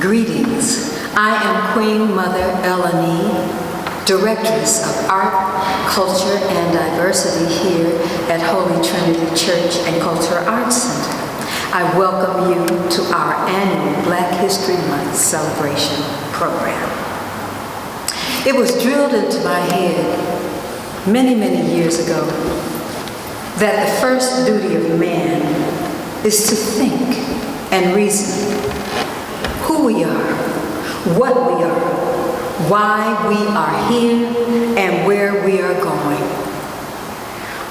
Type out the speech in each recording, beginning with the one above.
Greetings. I am Queen Mother Eleni, Directress of Art, Culture, and Diversity here at Holy Trinity Church and Cultural Arts Center. I welcome you to our annual Black History Month celebration program. It was drilled into my head many, many years ago that the first duty of man is to think and reason who we are, what we are, why we are here, and where we are going.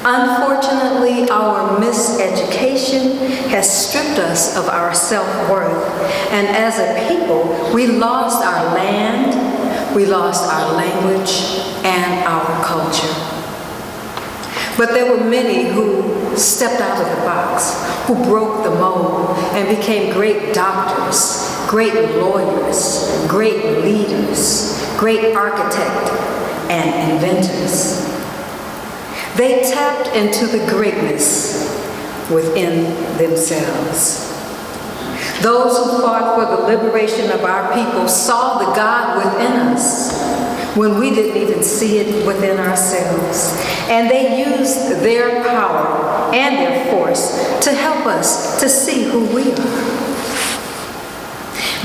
Unfortunately, our miseducation has stripped us of our self-worth, and as a people, we lost our land, we lost our language, and our culture. But there were many who stepped out of the box, who broke the mold and became great doctors, great lawyers, great leaders, great architects, and inventors. They tapped into the greatness within themselves. Those who fought for the liberation of our people saw the God within us when we didn't even see it within ourselves. And they used their power and their force to help us to see who we are.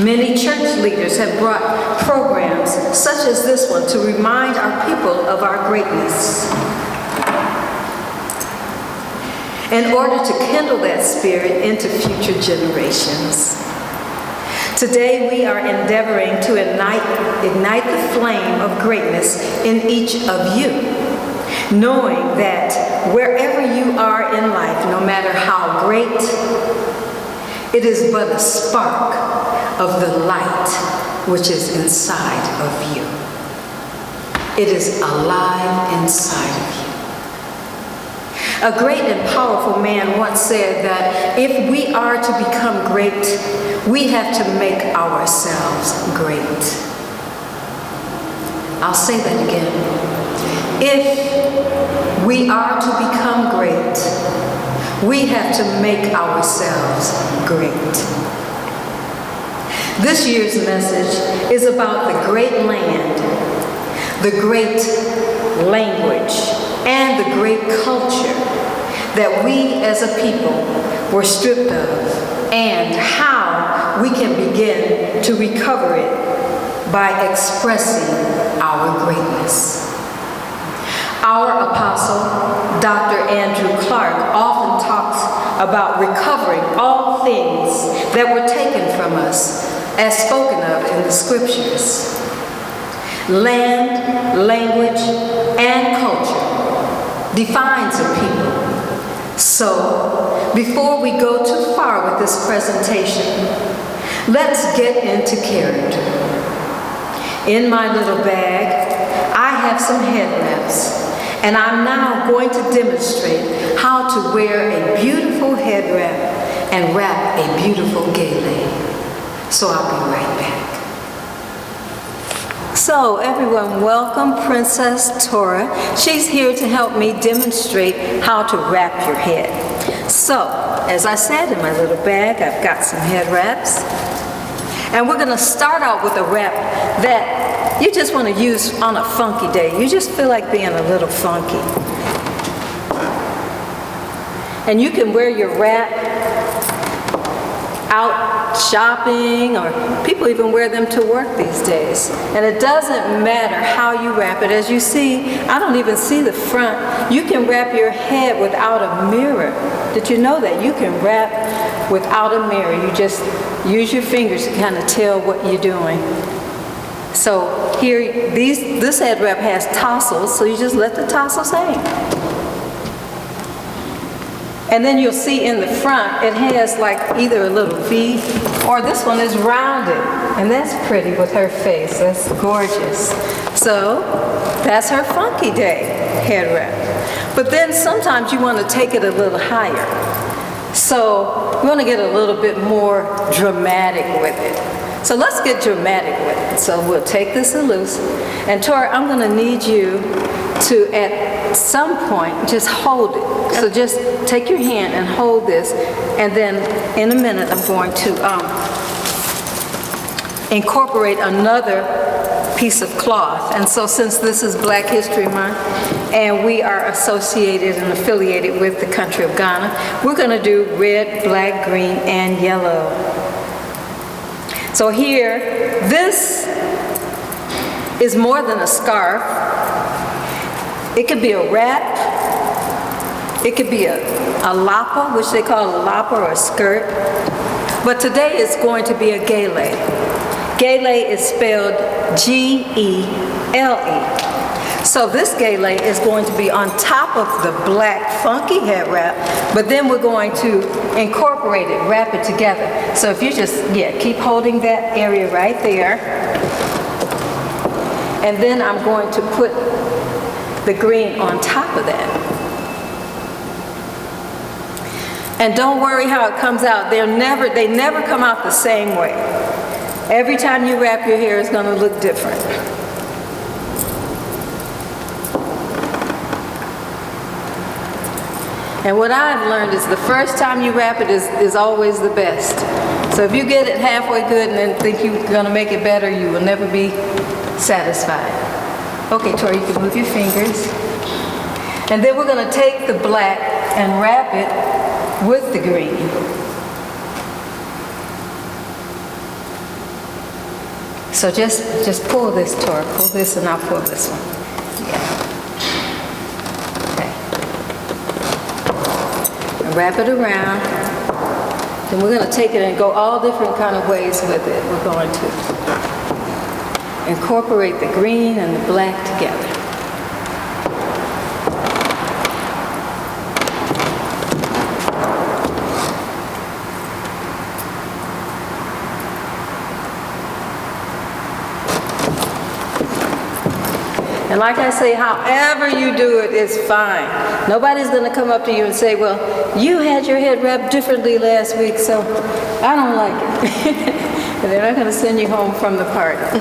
Many church leaders have brought programs such as this one to remind our people of our greatness. In order to kindle that spirit into future generations. Today we are endeavoring to ignite the flame of greatness in each of you, knowing that wherever you are in life, no matter how great, it is but a spark of the light which is inside of you. It is alive inside of you. A great and powerful man once said that if we are to become great, we have to make ourselves great. I'll say that again. If we are to become great, we have to make ourselves great. This year's message is about the great land, the great language, and the great culture that we as a people were stripped of, and how we can begin to recover it by expressing our greatness. Our apostle, Dr. Andrew Clark, often talks about recovering all things that were taken from us, as spoken of in the scriptures. Land, language, and culture defines a people. So, before we go too far with this presentation, let's get into character. In my little bag, I have some head wraps, and I'm now going to demonstrate how to wear a beautiful head wrap and wrap a beautiful gele. So I'll be right back. So everyone, welcome Princess Tora. She's here to help me demonstrate how to wrap your head. So, as I said, in my little bag, I've got some head wraps. And we're gonna start out with a wrap that you just wanna use on a funky day. You just feel like being a little funky. And you can wear your wrap out shopping, or people even wear them to work these days. And it doesn't matter how you wrap it. As you see, I don't even see the front. You can wrap your head without a mirror. Did you know that? You can wrap without a mirror. You just use your fingers to kind of tell what you're doing. So here, this head wrap has tassels, so you just let the tassels hang. And then you'll see in the front, it has like either a little V, or this one is rounded. And that's pretty with her face. That's gorgeous. So that's her funky day head wrap. But then sometimes you want to take it a little higher. So you want to get a little bit more dramatic with it. So let's get dramatic with it. So we'll take this loose. And Tora, I'm going to need you to, at some point, just hold it. So just take your hand and hold this. And then in a minute, I'm going to incorporate another piece of cloth. And so since this is Black History Month and we are associated and affiliated with the country of Ghana, we're going to do red, black, green, and yellow. So here, this is more than a scarf. It could be a wrap. It could be a lapa, which they call a lapa or a skirt. But today it's going to be a gele. Gele is spelled G-E-L-E. So this gele is going to be on top of the black funky head wrap, but then we're going to incorporate it, wrap it together. So if you just, keep holding that area right there. And then I'm going to put the green on top of that. And don't worry how it comes out. They never come out the same way. Every time you wrap your hair, it's going to look different. And what I've learned is the first time you wrap it is always the best. So if you get it halfway good and then think you're going to make it better, you will never be satisfied. Okay, Tori, you can move your fingers. And then we're going to take the black and wrap it with the green. So just pull this, Tori. Pull this and I'll pull this one. Okay. And wrap it around. Then we're going to take it and go all different kind of ways with it. We're going to incorporate the green and the black together. And like I say, however you do it is fine. Nobody's going to come up to you and say, well, you had your head wrapped differently last week, so I don't like it. And they're not going to send you home from the party.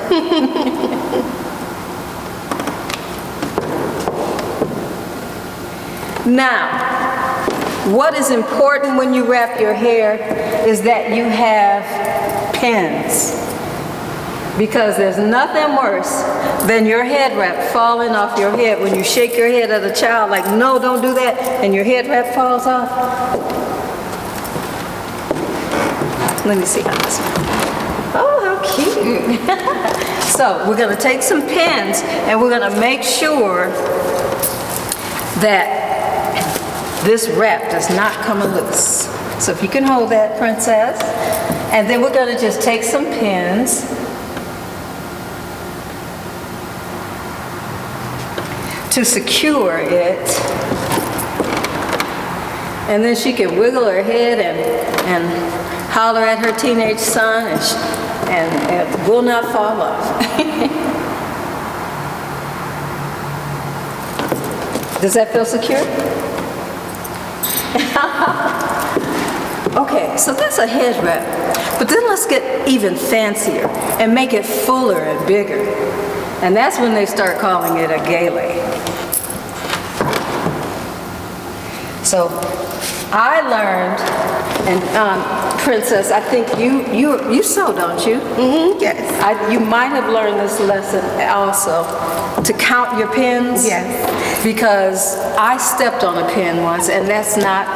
Now, what is important when you wrap your hair is that you have pins. Because there's nothing worse than your head wrap falling off your head when you shake your head at a child like, no, don't do that, and your head wrap falls off. Let me see how this one. Oh, how cute. So we're going to take some pins and we're going to make sure that this wrap does not come loose. So if you can hold that, princess. And then we're going to just take some pins to secure it, and then she can wiggle her head and holler at her teenage son, and it will not fall off. Does that feel secure? Okay, so that's a head wrap, but then let's get even fancier and make it fuller and bigger. And that's when they start calling it a gele. So I learned, and Princess, I think you sew, don't you? Mm-hmm, yes. You might have learned this lesson also, to count your pins. Yes. Because I stepped on a pin once, and that's not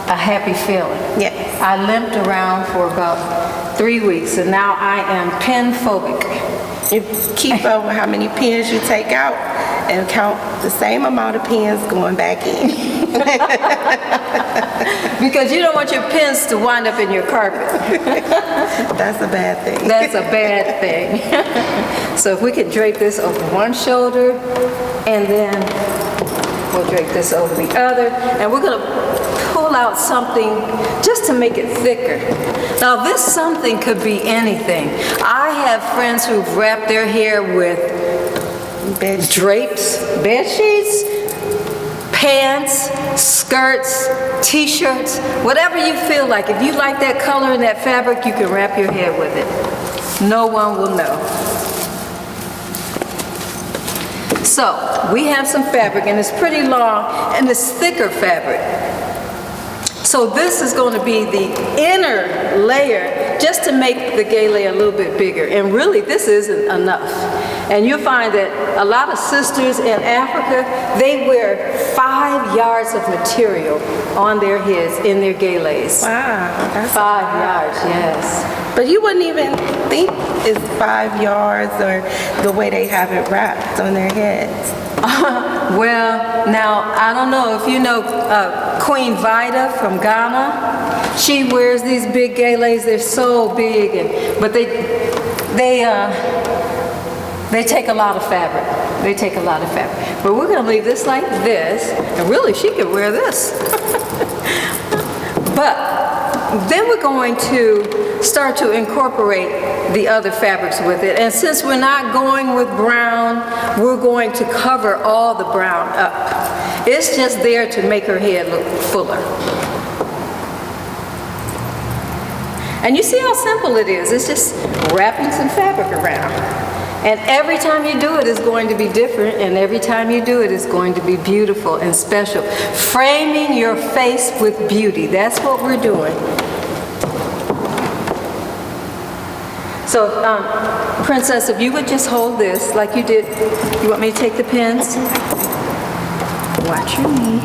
a happy feeling. Yes. I limped around for about 3 weeks, and now I am pin phobic. You keep up with how many pins you take out and count the same amount of pins going back in. Because you don't want your pins to wind up in your carpet. That's a bad thing. That's a bad thing. So if we could drape this over one shoulder, and then we'll drape this over the other, and we're going to pull out something just to make it thicker. Now this something could be anything. I have friends who've wrapped their hair with drapes, bed sheets, pants, skirts, t-shirts, whatever you feel like. If you like that color and that fabric, you can wrap your hair with it. No one will know. So we have some fabric, and it's pretty long, and it's thicker fabric. So this is going to be the inner layer just to make the gele a little bit bigger. And really, this isn't enough. And you'll find that a lot of sisters in Africa, they wear 5 yards of material on their heads in their geles. Wow. That's 5 yards, yes. But you wouldn't even think it's 5 yards or the way they have it wrapped on their heads. Well, now, I don't know if you know Queen Vida from Ghana. She wears these big geles. They're so big, but they take a lot of fabric. They take a lot of fabric. But we're going to leave this like this. And really, she could wear this. But then we're going to start to incorporate the other fabrics with it. And since we're not going with brown, we're going to cover all the brown up. It's just there to make her head look fuller. And you see how simple it is. It's just wrapping some fabric around. And every time you do it, it's going to be different. And every time you do it, it's going to be beautiful and special. Framing your face with beauty. That's what we're doing. So, Princess, if you would just hold this like you did. You want me to take the pins? Watch your knee.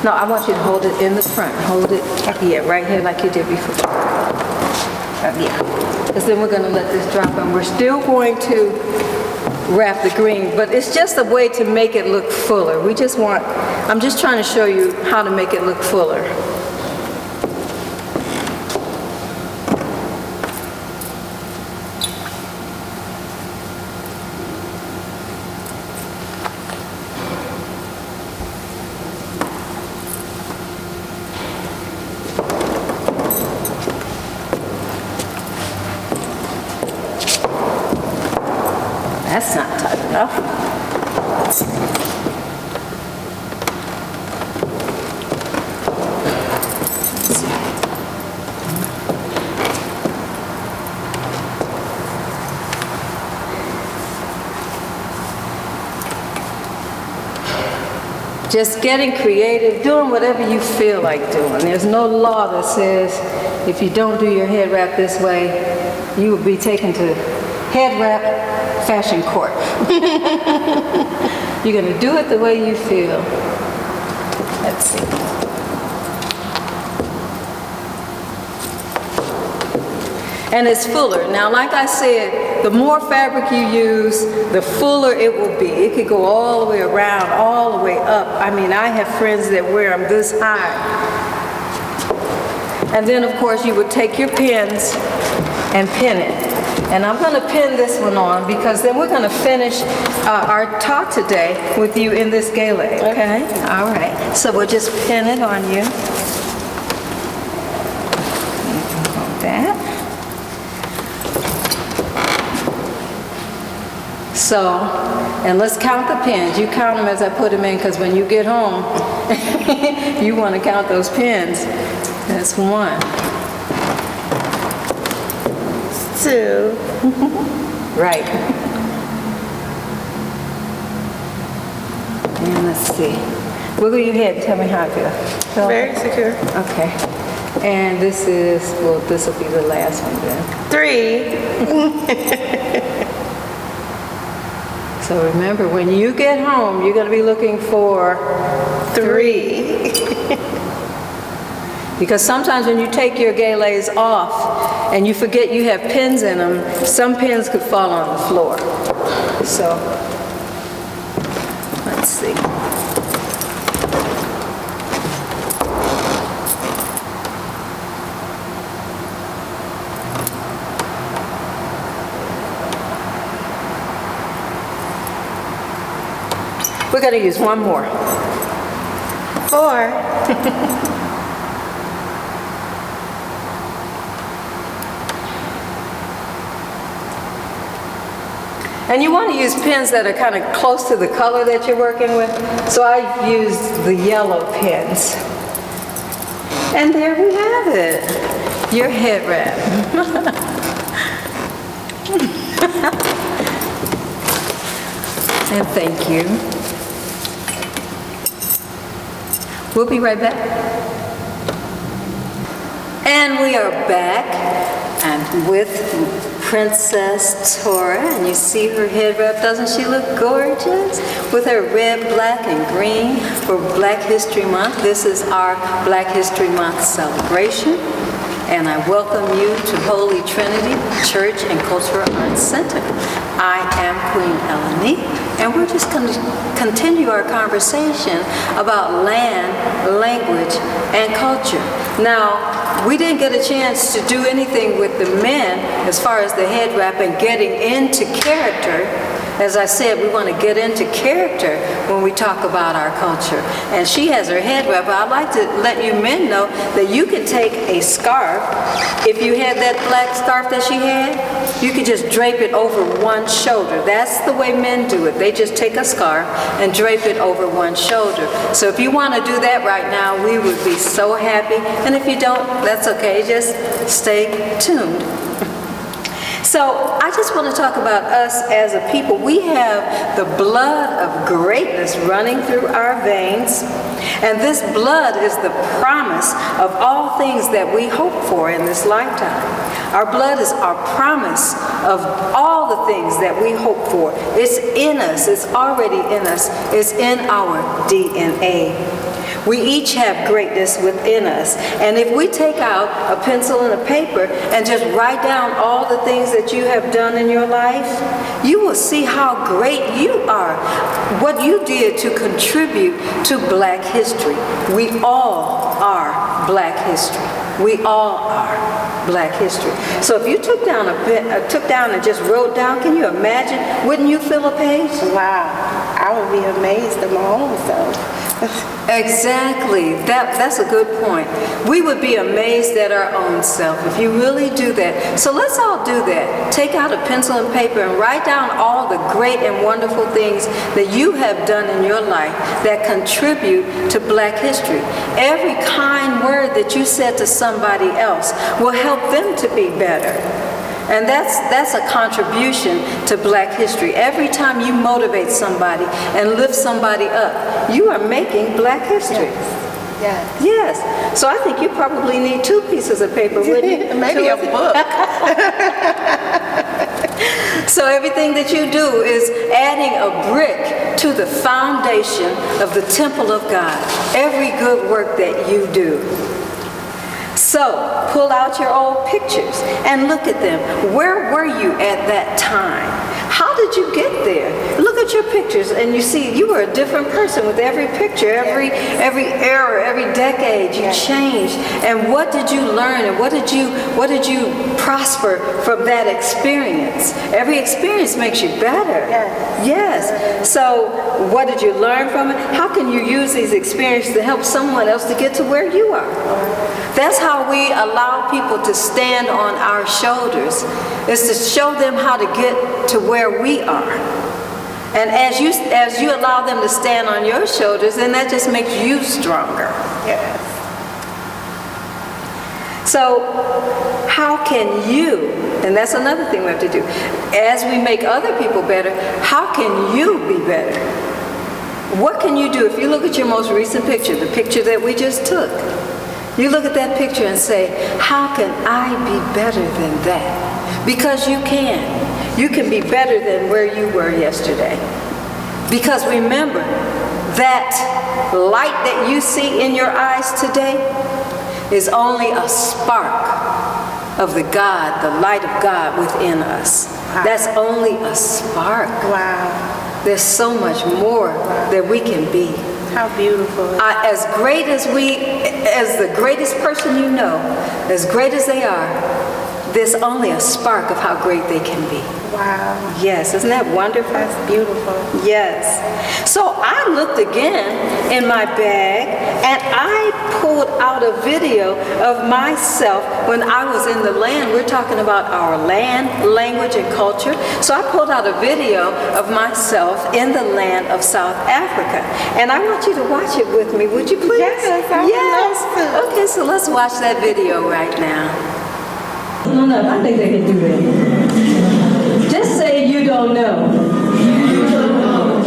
No, I want you to hold it in the front. Hold it, yeah, right here like you did before. Yeah, because then we're going to let this drop, and we're still going to wrap the green, but it's just a way to make it look fuller. I'm just trying to show you how to make it look fuller. That's not tight enough. Just getting creative, doing whatever you feel like doing. There's no law that says if you don't do your head wrap this way, you will be taken to head wrap fashion court. You're going to do it the way you feel. Let's see. And it's fuller. Now, like I said, the more fabric you use, the fuller it will be. It could go all the way around, all the way up. I mean, I have friends that wear them this high. And then, of course, you would take your pins and pin it. And I'm going to pin this one on because then we're going to finish our talk today with you in this gele, okay? All right. So we'll just pin it on you. Like that. So, and let's count the pins. You count them as I put them in because when you get home, you want to count those pins. That's 1. 2. Right. And let's see. Wiggle your head and tell me how it feels. Very secure. Okay. And this is, well, this will be the last one then. 3. So remember, when you get home, you're going to be looking for 3. Because sometimes when you take your geles off and you forget you have pins in them, some pins could fall on the floor. So, let's see. We're going to use one more. 4. And you want to use pins that are kind of close to the color that you're working with. So I used the yellow pins. And there we have it. Your head wrap. And thank you. We'll be right back. And we are back and with Princess Tora, and you see her head wrap. Doesn't she look gorgeous? With her red, black, and green for Black History Month. This is our Black History Month celebration. And I welcome you to Holy Trinity Church and Cultural Arts Center. I am Queen Eleni, and we're just going to continue our conversation about land, language, and culture. Now, we didn't get a chance to do anything with the men as far as the head wrap and getting into character. As I said, we want to get into character when we talk about our culture. And she has her head wrap. I'd like to let you men know that you can take a scarf. If you had that black scarf that she had, you could just drape it over one shoulder. That's the way men do it. They just take a scarf and drape it over one shoulder. So if you want to do that right now, we would be so happy. And if you don't, that's okay. Just stay tuned. So I just want to talk about us as a people. We have the blood of greatness running through our veins, and this blood is the promise of all things that we hope for in this lifetime. Our blood is our promise of all the things that we hope for. It's in us. It's already in us. It's in our DNA. We each have greatness within us. And if we take out a pencil and a paper and just write down all the things that you have done in your life, you will see how great you are, what you did to contribute to Black history. We all are Black history. We all are Black history. So if you took down and just wrote down, can you imagine? Wouldn't you fill a page? Wow, I would be amazed at my own self. Exactly. That's a good point. We would be amazed at our own self if you really do that. So let's all do that. Take out a pencil and paper and write down all the great and wonderful things that you have done in your life that contribute to Black history. Every kind word that you said to somebody else will help them to be better. And that's a contribution to Black history. Every time you motivate somebody and lift somebody up, you are making Black history. Yes. Yes. So I think you probably need 2 pieces of paper, wouldn't you? Maybe a book. So everything that you do is adding a brick to the foundation of the temple of God. Every good work that you do. So, pull out your old pictures and look at them. Where were you at that time? How did you get there? Look at your pictures and you see you were a different person with every picture, every era, every decade you changed. And what did you learn and what did you prosper from that experience? Every experience makes you better. Yes. So, what did you learn from it? How can you use these experiences to help someone else to get to where you are? That's how we allow people to stand on our shoulders, is to show them how to get to where we are. And as you allow them to stand on your shoulders, then that just makes you stronger. Yes. So how can you, and that's another thing we have to do, as we make other people better, how can you be better? What can you do? If you look at your most recent picture, the picture that we just took, you look at that picture and say, how can I be better than that? Because you can. You can be better than where you were yesterday. Because remember, that light that you see in your eyes today is only a spark of the God, the light of God within us. Wow. That's only a spark. Wow. There's so much more that we can be. How beautiful. As great as as the greatest person you know, as great as they are, there's only a spark of how great they can be. Wow. Yes, isn't that wonderful? That's beautiful. Yes. So I looked again in my bag and I pulled out a video of myself when I was in the land. We're talking about our land, language, and culture. So I pulled out a video of myself in the land of South Africa. And I want you to watch it with me, would you please? Yes, I would love to. Okay, so let's watch that video right now. No, I think they can do it. Just say you don't know. You don't know.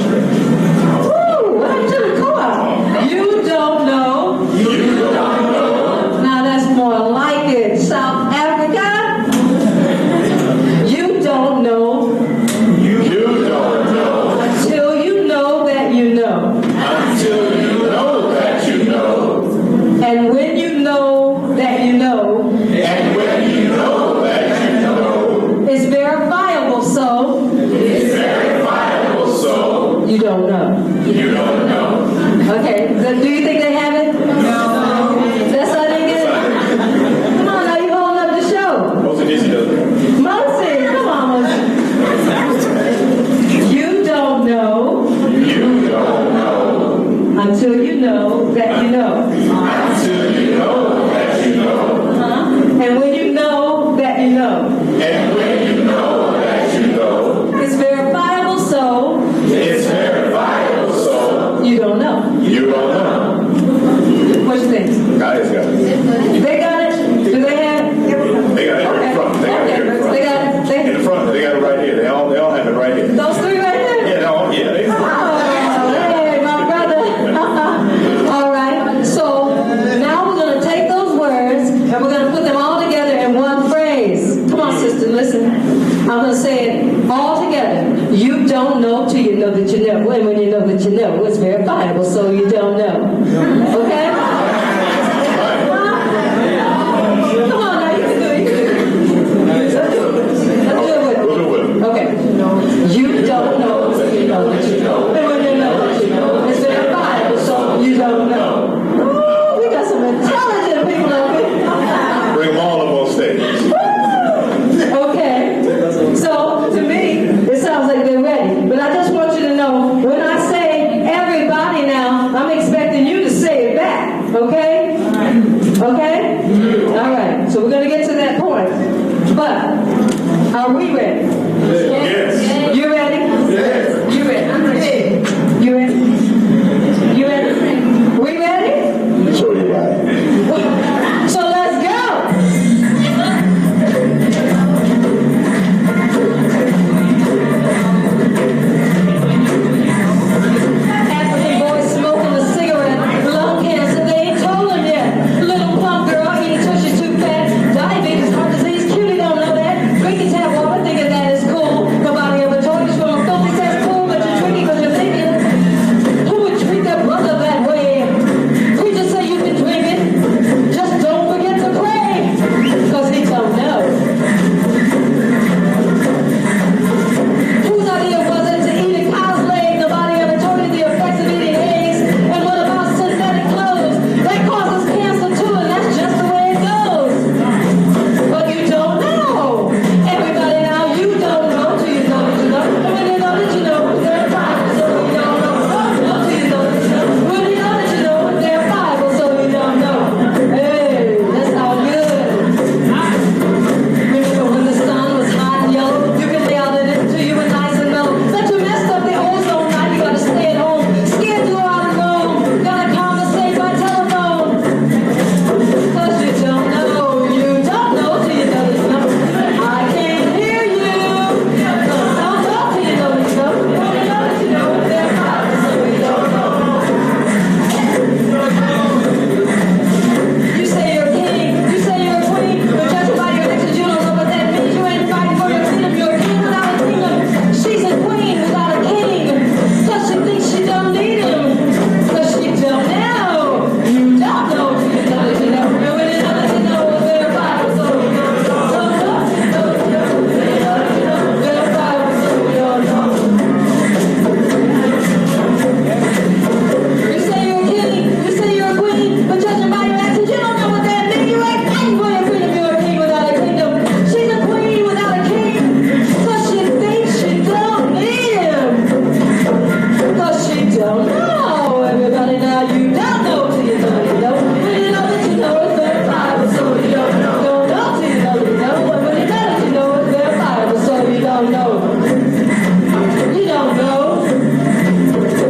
all together in one phrase. Come on, sister, listen. I'm going to say it all together. You don't know till you know that you know. And when you know that you know, it's verifiable, so you don't know. Okay? Come on now, you can do it. You can do it. Let's do it with me. Okay. You don't know till you know that you know. And when you know that you know, it's verifiable, so you don't know. Ooh, we got some intelligent people up here. Bring all of them on stage. Okay. So, to me, it sounds like they're ready. But I just want you to know, when I say everybody now, I'm expecting you to say it back. Okay? Okay? All right. So we're going to get to that point. But, are we ready? Yes. You ready? Yes. You ready? I'm ready. You ready? You ready? We ready? Sure you're right. So let's go. African boy smoking a cigarette, lung cancer, they ain't told him yet. Little plump girl eating tushy too fat, diabetes, heart disease, cutie don't know that. Drinking tap water, thinking that is cool. Nobody ever told you from a filthy cesspool, but you're drinking because you're thinking. Who would treat their brother that way? We just say you can drink it. Just don't forget to pray, because he don't know. Whose idea was it to eat a cow's leg? Nobody ever told you the effects of eating eggs. And what about synthetic clothes? That causes cancer too, and that's just the way it goes. But you don't know. Everybody now, you don't know till you know that you know. And when you know that you know, they're Bible, so you don't know. Don't know till you know that you know. When you know that you know, they're Bible, so you don't know. Hey, that's all good. Remember when the sun was hot and yellow? You can lay out in it till you were nice and mellow. But you messed up the ozone night, you gotta stay at home. Scared to go out alone. Gotta conversate by telephone. Cause you don't know. You don't know till you know that you know. I can't hear you. Don't know till you know that you know. When you know that you know, they're Bible, so you don't know. You say you're a king, you say you're a queen, but judging by your actions, you don't know what that means. You ain't fighting for your kingdom, you're a king without a kingdom. She's a queen without a king, cause she thinks she don't need him, cause she don't know. You don't know till you know that you know. And when you know that you know, they're Bible, so you don't know. Don't know till you know that you know. When you know that you know, they're Bible, so you don't know. You say you're a king, you say you're a queen, but judging by your actions, you don't know what that means. You ain't fighting for your freedom, you're a king without a kingdom. She's a queen without a king, cause she thinks she don't need him, cause she don't know. Everybody now, you don't know till you know you know. When you know that you know, it's their Bible, so you don't know. Don't know till you know you know. And when you know that you know, it's their Bible, so you don't know. You don't know.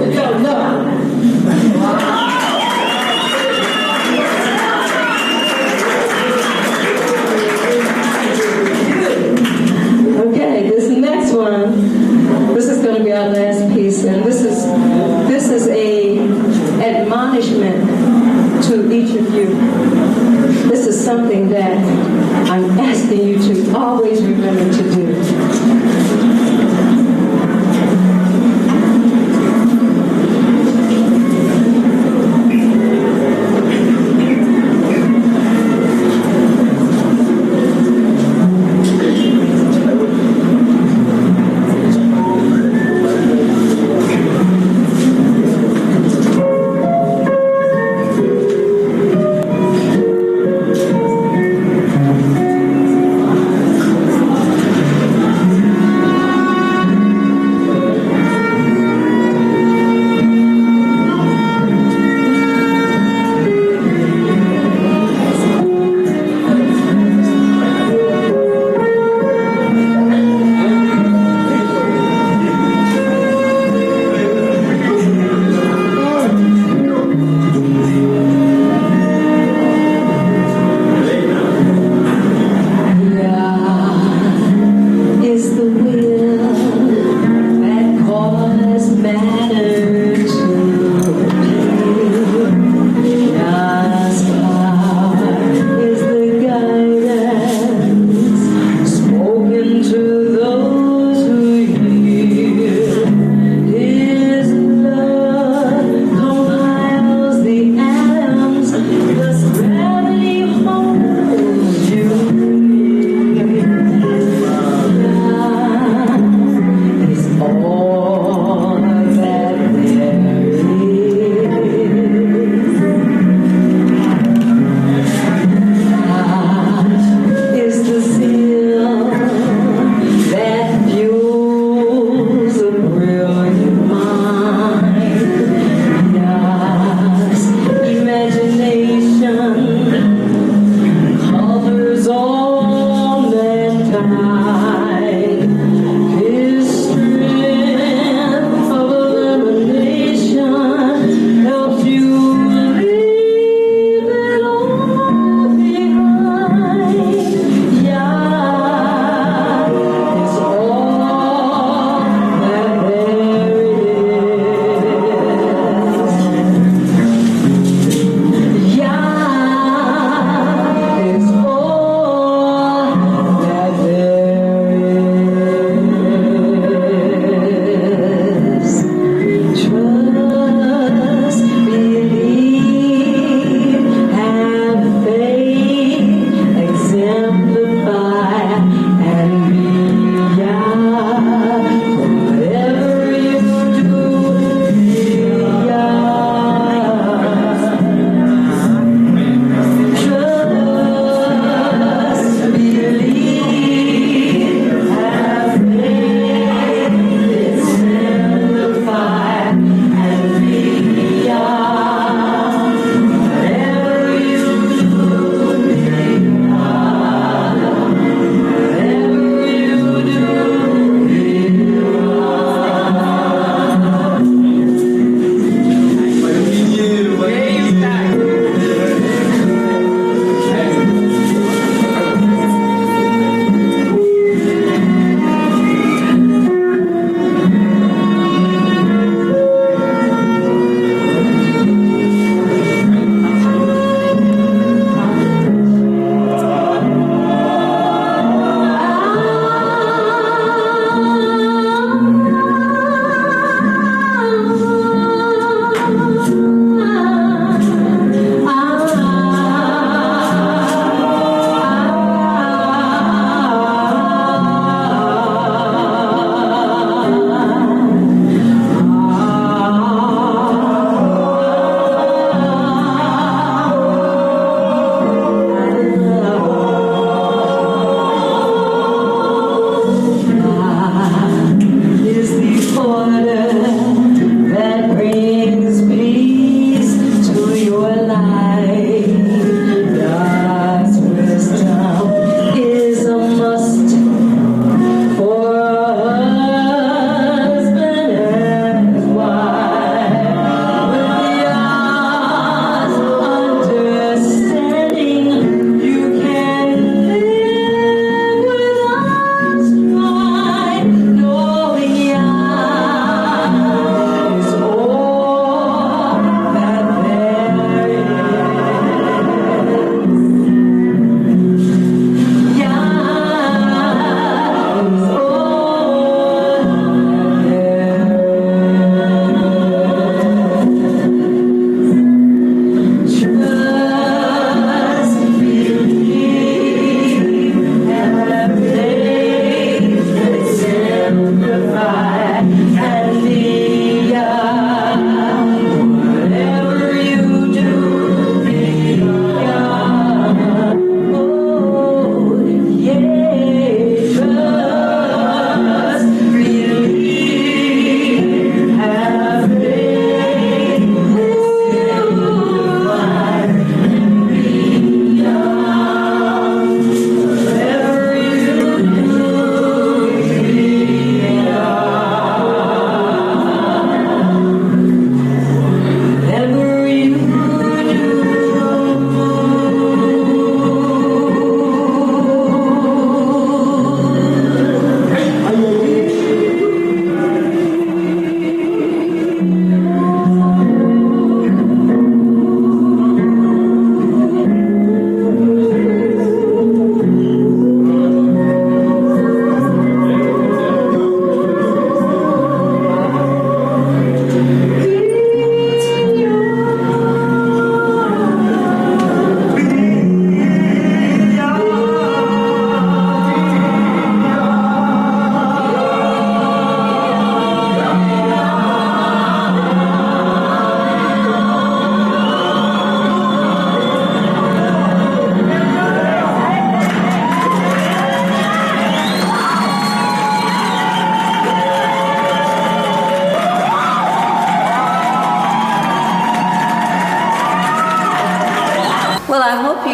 You don't know. Okay, this next one, this is going to be our last piece, and this is a admonishment to each of you. This is something that I'm asking you to always remember to do.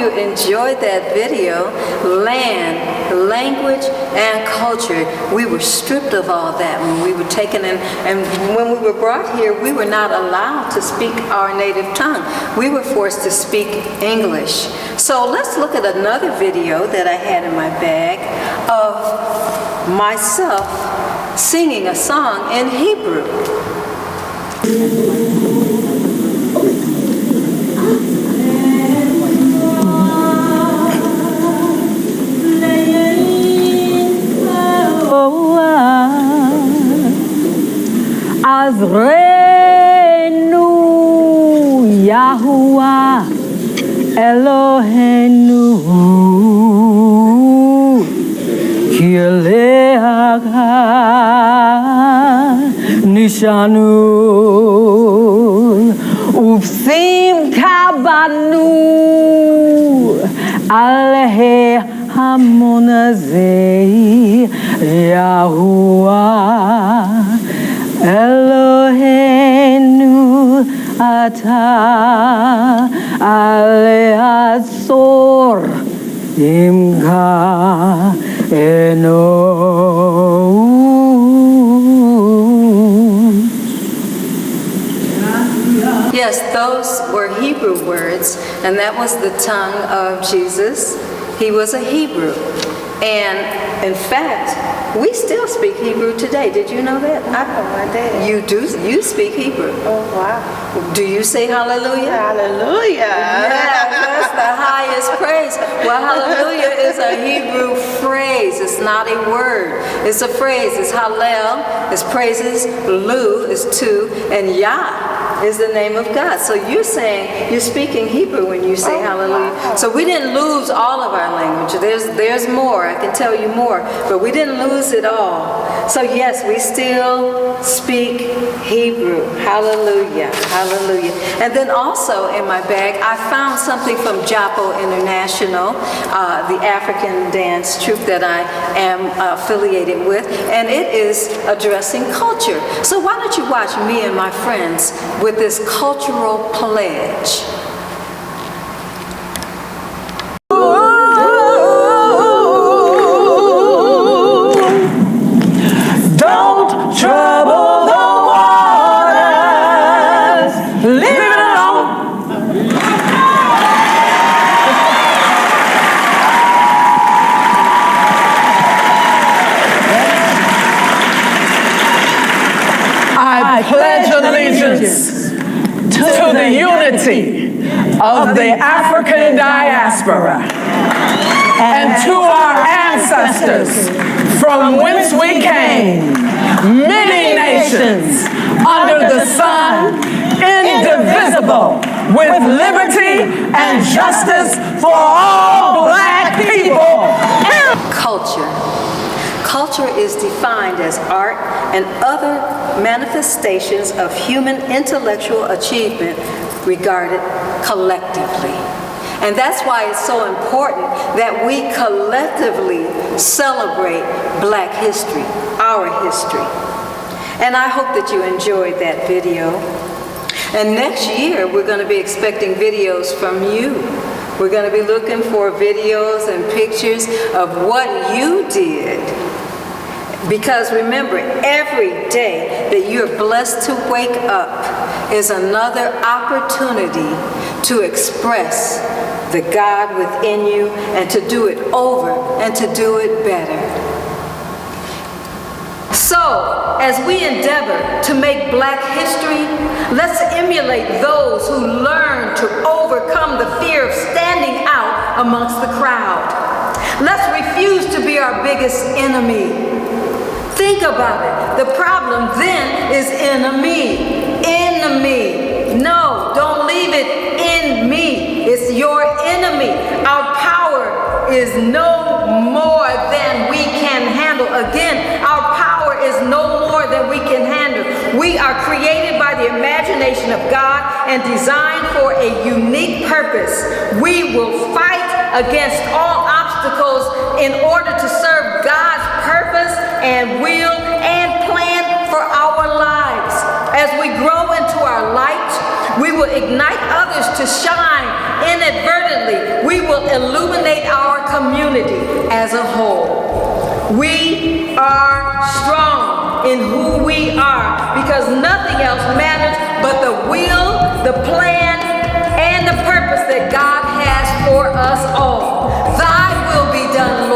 you enjoyed that video. Land, language, and culture. We were stripped of all that when we were taken in, and when we were brought here, we were not allowed to speak our native tongue. We were forced to speak English. So let's look at another video that I had in my bag of myself singing a song in Hebrew. Azreinu Yahuwah Eloheinu Kilecha Nishanu Ufsimcha banu Alehe Hamon Azeh Yahuwah Eloheinu Ata Aleazor Imka Enon. Yes, those were Hebrew words, and that was the tongue of Jesus. He was a Hebrew. And in fact, we still speak Hebrew today. Did you know that? I know my dad. You do. You speak Hebrew. Oh, wow. Do you say hallelujah? Hallelujah. Yeah, that's the highest praise. Well, hallelujah is a Hebrew phrase. It's not a word. It's a phrase. It's hallel, it's praises, lu is to, and yah is the name of God. So you're saying, you're speaking Hebrew when you say hallelujah. Wow. So we didn't lose all of our language. There's more. I can tell you more. But we didn't lose it all. So yes, we still speak Hebrew. Hallelujah. Hallelujah. And then also in my bag, I found something from Japo International, the African dance troupe that I am affiliated with. And it is addressing culture. So why don't you watch me and my friends with this cultural pledge. Don't trouble the waters. Leave it alone. I pledge allegiance to the unity of the African diaspora and to our ancestors from whence we came, many nations under the sun, indivisible, with liberty and justice for all black people. Culture. Culture is defined as art and other manifestations of human intellectual achievement regarded collectively. And that's why it's so important that we collectively celebrate Black history, our history. And I hope that you enjoyed that video. And next year, we're going to be expecting videos from you. We're going to be looking for videos and pictures of what you did. Because remember, every day that you're blessed to wake up is another opportunity to express the God within you and to do it over and to do it better. So, as we endeavor to make Black history, let's emulate those who learn to overcome the fear of standing out amongst the crowd. Let's refuse to be our biggest enemy. Think about it. The problem then is enemy. Enemy. No, don't leave it in me. It's your enemy. Our power is no more than we can handle. Again, our power is no more than we can handle. We are created by the imagination of God and designed for a unique purpose. We will fight against all obstacles in order to serve God's purpose and will and plan for our lives. As we grow into our light, we will ignite others to shine inadvertently, we will illuminate our community as a whole. We are strong in who we are because nothing else matters but the will, the plan, and the purpose that God has for us all. Thy will be done,